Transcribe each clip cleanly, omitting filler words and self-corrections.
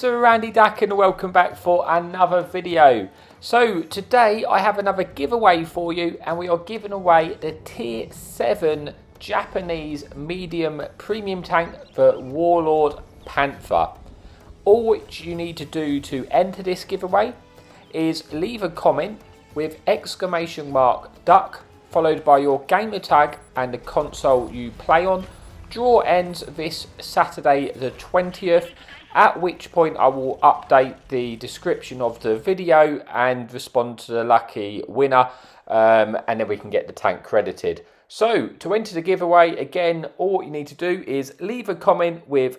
Mr. Randy Duck, and welcome back for another video. So today I have another giveaway for you, and we are giving away the tier 7 Japanese medium premium tank for Warlord Panther. All which you need to do to enter this giveaway is leave a comment with !duck followed by your gamer tag and the console you play on. Draw ends this Saturday the 20th, at which point I will update the description of the video and respond to the lucky winner, and then we can get the tank credited. So to enter the giveaway, again, all you need to do is leave a comment with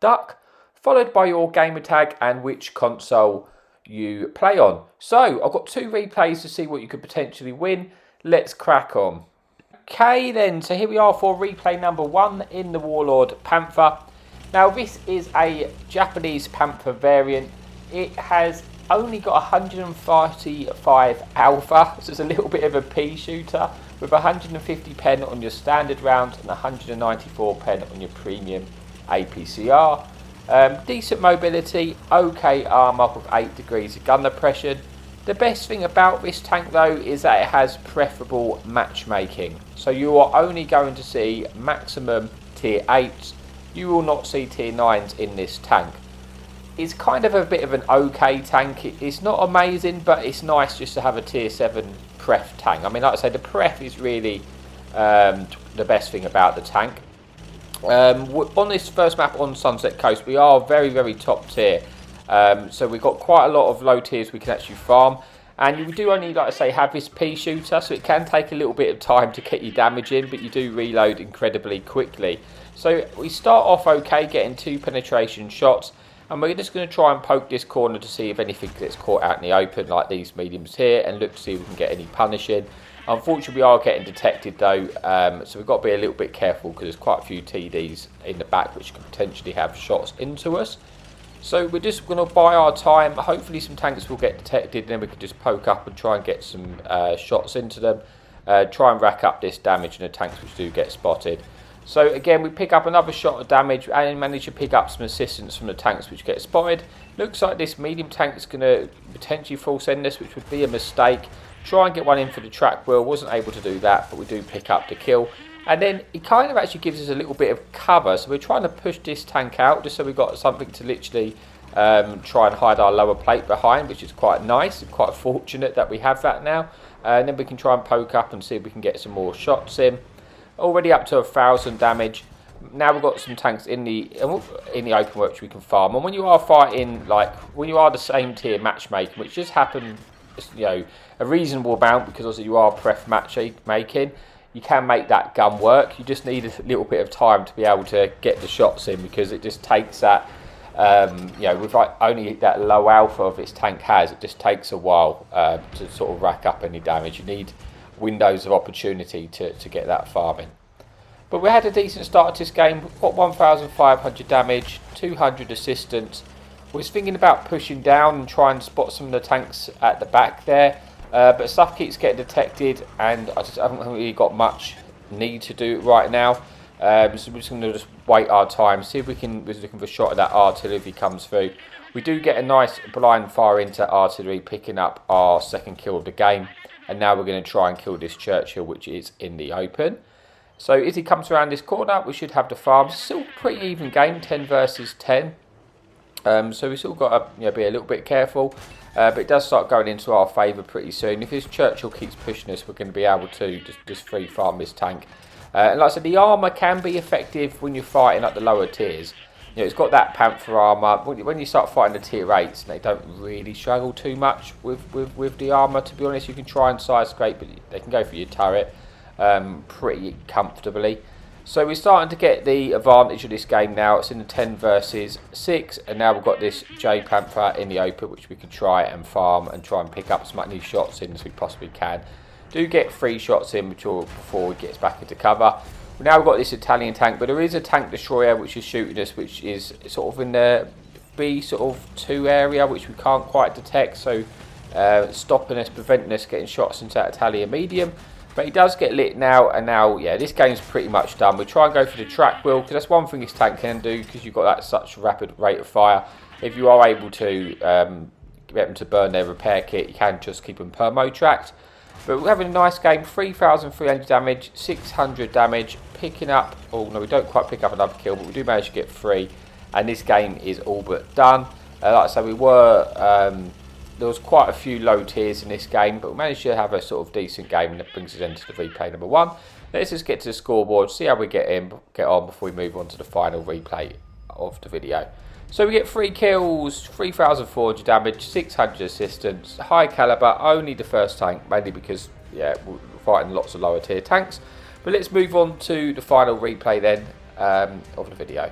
!duck followed by your gamer tag and which console you play on. So I've got 2 replays to see what you could potentially win. Let's crack on. Okay then, so here we are for replay number 1 in the Warlord Panther. Now this is a Japanese Panther variant. It has only got 135 alpha, so it's a little bit of a pea shooter, with 150 pen on your standard round and 194 pen on your premium APCR. Decent mobility, okay armour with 8 degrees of gun depression. The best thing about this tank though is that it has preferable matchmaking. So you are only going to see maximum tier 8s. You will not see tier 9s in this tank. It's kind of a bit of an okay tank. It's not amazing, but it's nice just to have a tier 7 pref tank. I mean, like I say, the pref is really the best thing about the tank. On this first map on Sunset Coast, we are very top tier. So we've got quite a lot of low tiers we can actually farm, and you do only, like I say, have this pea shooter, so it can take a little bit of time to get your damage in, but you do reload incredibly quickly. So we start off okay, getting 2 penetration shots, and we're just going to try and poke this corner to see if anything gets caught out in the open, like these mediums here, and look to see if we can get any punishing. Unfortunately, we are getting detected though, so we've got to be a little bit careful because there's quite a few TDs in the back which could potentially have shots into us. So we're just going to buy our time. Hopefully some tanks will get detected, and then we can just poke up and try and get some shots into them. Try and rack up this damage in the tanks which do get spotted. So again, we pick up another shot of damage and manage to pick up some assistance from the tanks which get spotted. Looks like this medium tank is going to potentially force end this, which would be a mistake. Try and get one in for the track wheel. Wasn't able to do that, but we do pick up the kill. And then it kind of actually gives us a little bit of cover. So we're trying to push this tank out just so we've got something to literally try and hide our lower plate behind, which is quite nice and quite fortunate that we have that now. And then we can try and poke up and see if we can get some more shots in. Already up to 1,000 damage. Now we've got some tanks in the open which we can farm. And when you are fighting, like when you are the same tier matchmaking, which just happen, you know, a reasonable amount, because also you are pref matchmaking, you can make that gun work. You just need a little bit of time to be able to get the shots in, because it just takes that, you know, with like only that low alpha of its tank has, it just takes a while to sort of rack up any damage. You need windows of opportunity to get that farming. But we had a decent start to this game. We've got 1,500 damage, 200 assistance. We was thinking about pushing down and trying to spot some of the tanks at the back there. But stuff keeps getting detected, and I just haven't really got much need to do it right now. So we're just going to just wait our time, see if we can. We're looking for a shot of that artillery if he comes through. We do get a nice blind fire into artillery, picking up our 2nd kill of the game. And now we're going to try and kill this Churchill, which is in the open. So if he comes around this corner, we should have the farm. Still a pretty even game, 10 versus 10. So we've still got to be a little bit careful. But it does start going into our favour pretty soon. If this Churchill keeps pushing us, we're going to be able to just free farm this tank. And like I said, the armour can be effective when you're fighting at the lower tiers. You know, it's got that Panther armour. When you start fighting the tier 8s, they don't really struggle too much with the armour, to be honest. You can try and side scrape, but they can go for your turret pretty comfortably. So we're starting to get the advantage of this game now. It's in the 10 versus 6, and now we've got this J Panther in the open, which we can try and farm and try and pick up as many shots in as we possibly can. Do get 3 shots in before he gets back into cover. Now we've got this Italian tank, but there is a tank destroyer which is shooting us, which is sort of in the B sort of 2 area, which we can't quite detect. So stopping us, preventing us getting shots into that Italian medium. But he does get lit now, and now, yeah, this game's pretty much done. We try and go for the track wheel, because that's one thing this tank can do, because you've got that such rapid rate of fire. If you are able to get them to burn their repair kit, you can just keep them permo tracked. But we're having a nice game, 3,300 damage, 600 damage, picking up, oh no, we don't quite pick up another kill, but we do manage to get 3. And this game is all but done. Like I say, there was quite a few low tiers in this game, but we managed to have a sort of decent game, and that brings us into the replay number 1. Let's just get to the scoreboard, see how we get on before we move on to the final replay of the video. So we get 3 kills, 3,400 damage, 600 assistance, high caliber, only the first tank, mainly because, yeah, we're fighting lots of lower tier tanks. But let's move on to the final replay then of the video.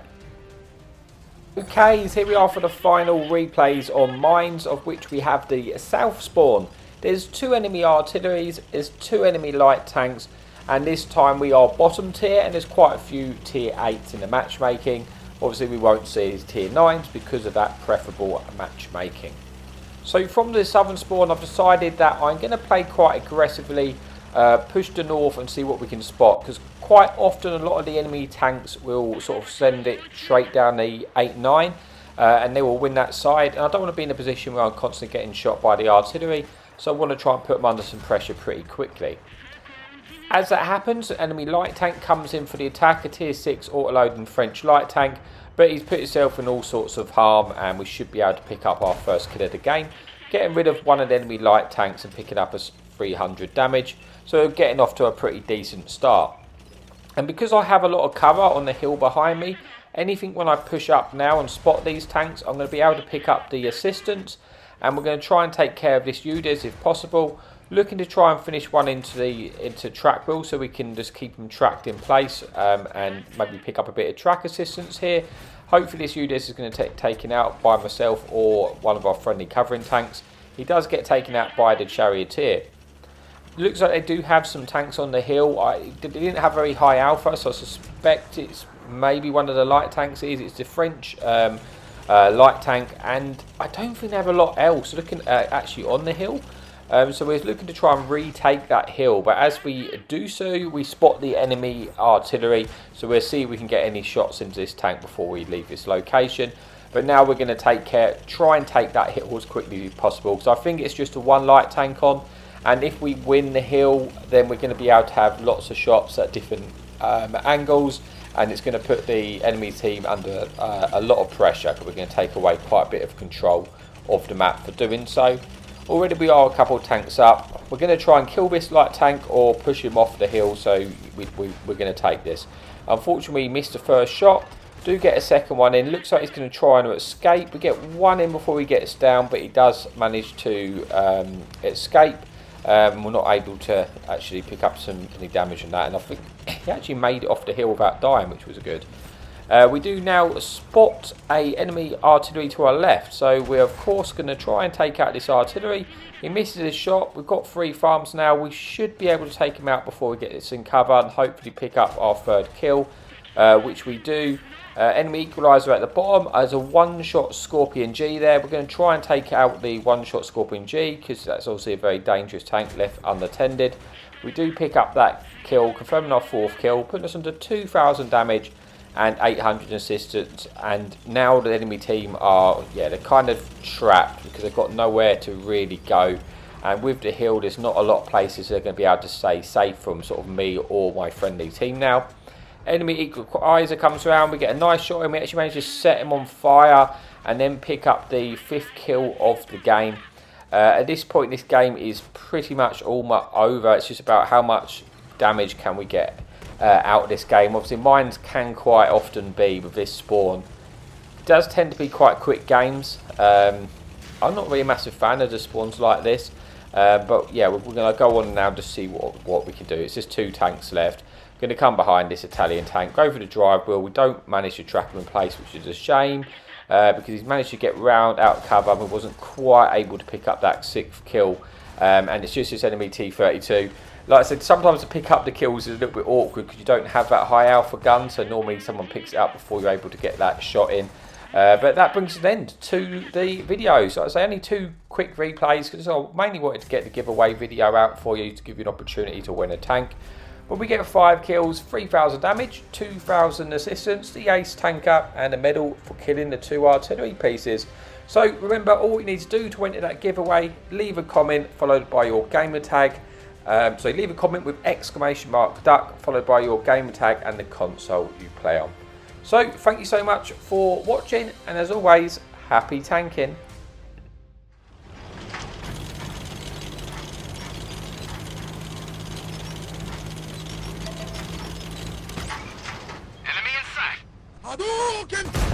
Okay, so here we are for the final replays on mines, of which we have the south spawn. There's 2 enemy artilleries, there's 2 enemy light tanks, and this time we are bottom tier, and there's quite a few tier 8s in the matchmaking. Obviously we won't see tier 9s because of that preferable matchmaking. So from the southern spawn, I've decided that I'm going to play quite aggressively, push the north and see what we can spot, because quite often a lot of the enemy tanks will sort of send it straight down the 8-9 and they will win that side, and I don't want to be in a position where I'm constantly getting shot by the artillery, so I want to try and put them under some pressure pretty quickly. As that happens, an enemy light tank comes in for the attack, a tier 6 auto-loading French light tank, but he's put himself in all sorts of harm, and we should be able to pick up our first kill of the game, getting rid of one of the enemy light tanks and picking up a 300 damage. So getting off to a pretty decent start. And because I have a lot of cover on the hill behind me, anything when I push up now and spot these tanks, I'm going to be able to pick up the assistance, and we're going to try and take care of this UDES if possible. Looking to try and finish one into track wheel, so we can just keep them tracked in place and maybe pick up a bit of track assistance here. Hopefully this UDES is going to get taken out by myself or one of our friendly covering tanks. He does get taken out by the charioteer. Looks like they do have some tanks on the hill. They didn't have very high alpha, so I suspect it's maybe one of the light tanks. It's the French light tank, and I don't think they have a lot else looking actually on the hill. So we're looking to try and retake that hill, but as we do so, we spot the enemy artillery, so we'll see if we can get any shots into this tank before we leave this location. But now we're going to try and take that hill as quickly as possible, because I think it's just a 1 light tank on. And if we win the hill, then we're going to be able to have lots of shots at different angles, and it's going to put the enemy team under a lot of pressure, because we're going to take away quite a bit of control of the map for doing so. Already we are a couple of tanks up. We're going to try and kill this light tank or push him off the hill, so we're going to take this. Unfortunately, we missed the first shot. Do get a second one in. Looks like he's going to try and escape. We get one in before he gets down, but he does manage to escape. We're not able to actually pick up any damage on that, and I think he actually made it off the hill without dying, which was good. We do now spot a enemy artillery to our left, so we're of course going to try and take out this artillery. He misses his shot. We've got 3 farms now. We should be able to take him out before we get this in cover and hopefully pick up our 3rd kill, which we do. Enemy equaliser at the bottom as a 1-shot Scorpion G there. We're going to try and take out the 1-shot Scorpion G, because that's obviously a very dangerous tank left unattended. We do pick up that kill, confirming our 4th kill, putting us under 2,000 damage and 800 assistance. And now the enemy team are, they're kind of trapped because they've got nowhere to really go. And with the hill, there's not a lot of places they're going to be able to stay safe from sort of me or my friendly team now. Enemy equaliser comes around, we get a nice shot and we actually manage to set him on fire and then pick up the 5th kill of the game. At this point, this game is pretty much almost over. It's just about how much damage can we get out of this game. Obviously, mines can quite often be with this spawn. It does tend to be quite quick games. I'm not really a massive fan of the spawns like this. But yeah, we're going to go on now to see what we can do. It's just 2 tanks left. Going to come behind this Italian tank, go for the drive wheel. We don't manage to trap him in place, which is a shame, because he's managed to get round out cover and wasn't quite able to pick up that 6th kill. And it's just this enemy T32. Like I said, sometimes to pick up the kills is a little bit awkward because you don't have that high alpha gun, so normally someone picks it up before you're able to get that shot in. But that brings an end to the video. So I say only 2 quick replays because I mainly wanted to get the giveaway video out for you to give you an opportunity to win a tank. But we get 5 kills, 3,000 damage, 2,000 assistance, the ace tanker, and a medal for killing the 2 artillery pieces. So remember, all you need to do to enter that giveaway, leave a comment followed by your gamer tag. So leave a comment with !duck followed by your gamer tag and the console you play on. So thank you so much for watching, and as always, happy tanking. Enemy in sight. Hadouken!